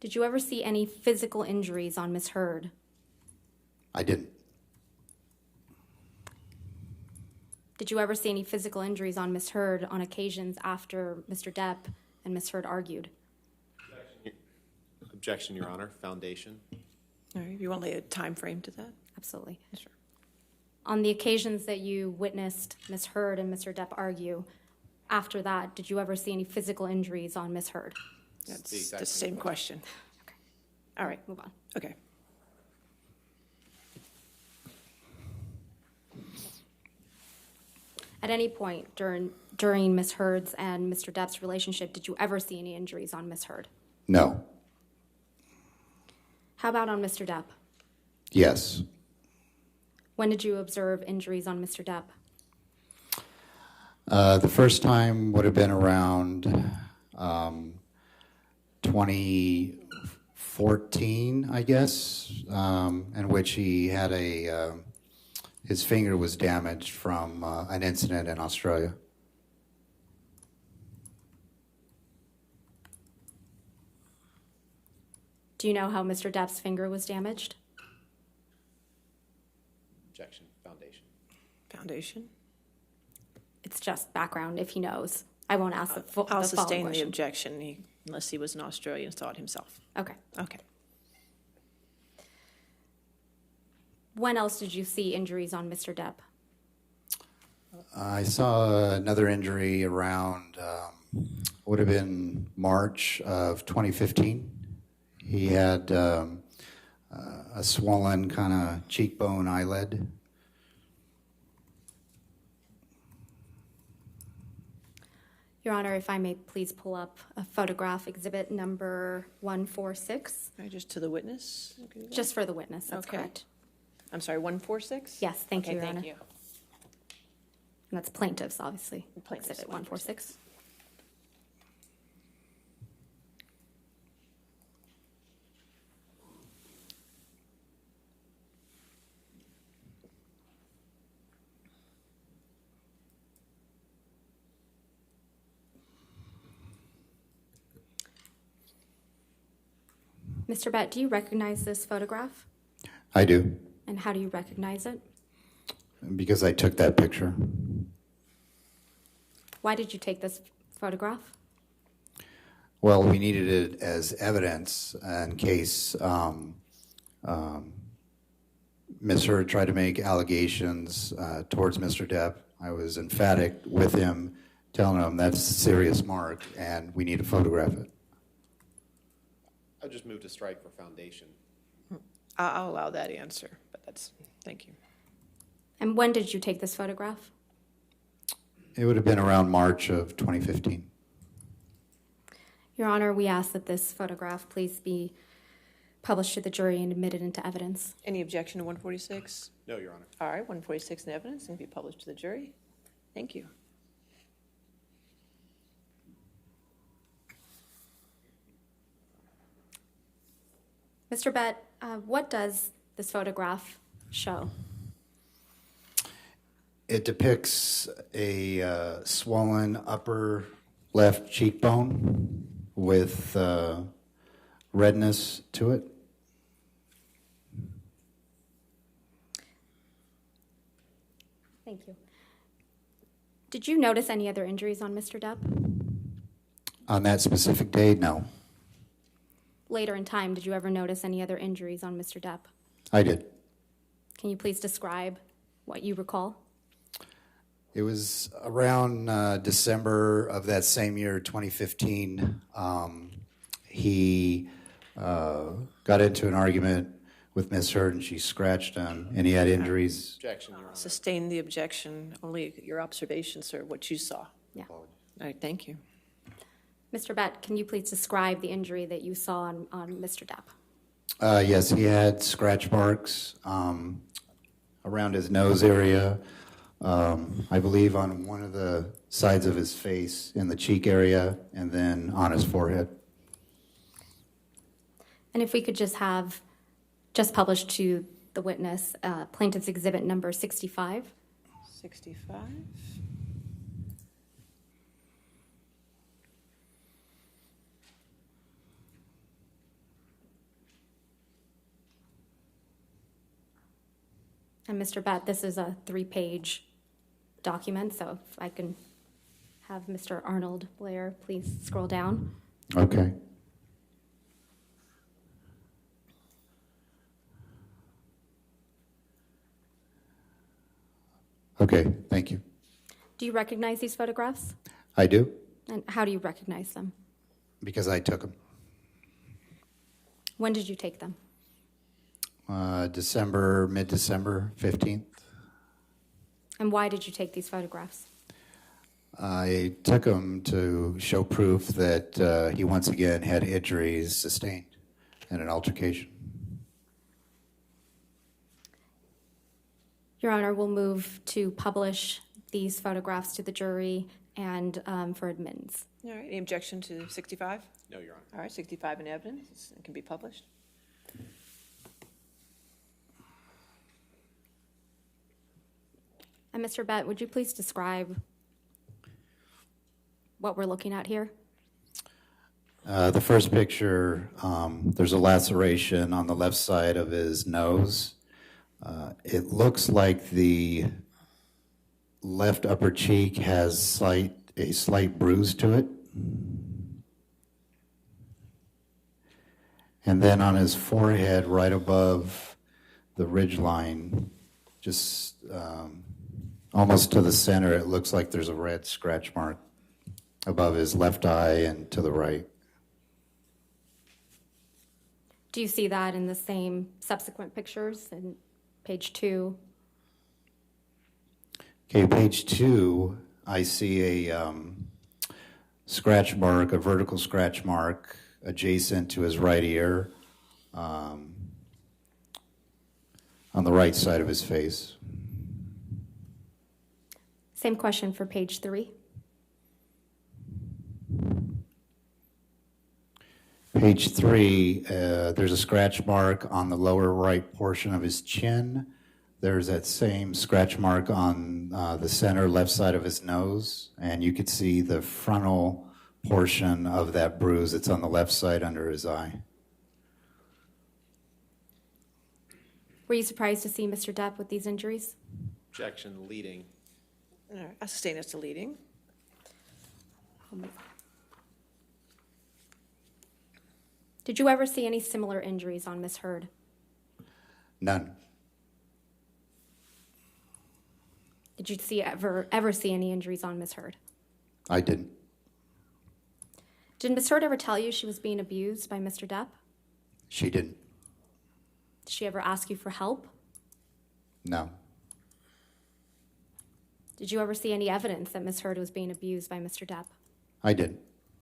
Did you ever see any physical injuries on Ms. Heard? I didn't. Did you ever see any physical injuries on Ms. Heard on occasions after Mr. Depp and Ms. Heard argued? Objection, Your Honor. Foundation. All right, you want to lay a time frame to that? Absolutely. Sure. On the occasions that you witnessed Ms. Heard and Mr. Depp argue, after that, did you ever see any physical injuries on Ms. Heard? That's the same question. Okay. All right, Move on. okay. At any point during Ms. Heard's and Mr. Depp's relationship, did you ever see any injuries on Ms. Heard? No. How about on Mr. Depp? Yes. When did you observe injuries on Mr. Depp? The first time would have been around 2014, I guess, in which he had his finger was damaged from an incident in Australia. Do you know how Mr. Depp's finger was damaged? Objection. Foundation. Foundation? It's just background if he knows. I won't ask the I'll following sustain the question. objection unless he was in Australia and saw it himself. Okay. Okay. When else did you see injuries on Mr. Depp? I saw another injury around, would have been March of 2015. He had a swollen kind of cheekbone eyelid. Your Honor, if I may please pull up a photograph, exhibit number 146. All right, just to the witness? Okay. Just for the witness, that's Okay. correct. I'm sorry, 146? Yes, thank you, Okay, Your thank Honor. you. And that's plaintiffs, obviously. Plaintiffs, Exhibit 146. Mr. Bett, do you recognize this photograph? I do, And how do you recognize it? because I took that picture. Why did you take this photograph? Well, we needed it as evidence in case Ms. Heard tried to make allegations towards Mr. Depp. I was emphatic with him, telling him that's a serious mark and we need to photograph it. I'll just move to strike for foundation. I'll allow that answer, but thank you. And when did you take this photograph? It would have been around March of 2015. Your Honor, we ask that this photograph please be published to the jury and admitted into evidence. Any objection to 146? No, Your Honor. All right, 146 in evidence and be published to the jury. Thank you. Mr. Bett, what does this photograph show? It depicts a swollen upper left cheekbone with redness to it. Thank you. Did you notice any other injuries on Mr. Depp? On that specific day, no. Later in time, did you ever notice any other injuries on Mr. Depp? I did. Can you please describe what you recall? It was around December of that same year, 2015. He got into an argument with Ms. Heard, and she scratched him, and he had injuries. Objection, Your Honor. Sustain the objection. Only your observations, sir, what you saw. Yeah. All right, thank you. Mr. Bett, can you please describe the injury that you saw on Mr. Depp? Yes, he had scratch marks around his nose area, I believe on one of the sides of his face, in the cheek area, and then on his forehead. And if we could just have, just published to the witness, plaintiff's exhibit number 65. 65. And Mr. Bett, this is a 3-page document, so if I can have Mr. Arnold Blair please scroll down. Okay. Okay, thank you. Do you recognize these photographs? I do, And how do you recognize them? because I took them. When did you take them? Mid-December 15th. And why did you take these photographs? I took him to show proof that he once again had injuries sustained in an altercation. Your Honor, we'll move to publish these photographs to the jury and for admittance. All right, any objection to 65? No, Your Honor. All right, 65 in evidence, it can be published. And Mr. Bett, would you please describe what we're looking at here? The first picture, there's a laceration on the left side of his nose. It looks like the left upper cheek has a slight bruise to it. And then on his forehead, right above the ridgeline, just almost to the center, it looks like there's a red scratch mark above his left eye and to the right. Do you see that in the same subsequent pictures in page 2? Okay, page 2, I see a scratch mark, a vertical scratch mark adjacent to his right ear on the right side of his face. Same question for page 3. Page 3, there's a scratch mark on the lower right portion of his chin. There's that same scratch mark on the center left side of his nose, and you could see the frontal portion of that bruise that's on the left side under his eye. Were you surprised to see Mr. Depp with these injuries? Objection, leading. All right, I sustain as to leading. Did you ever see any similar injuries on Miss Heard? None. Did you ever see any injuries on Miss Heard? I didn't. Did Miss Heard ever tell you she was being abused by Mr. Depp? She didn't. Did she ever ask you for help? No. Did you ever see any evidence that Miss Heard was being abused by Mr. Depp? I didn't.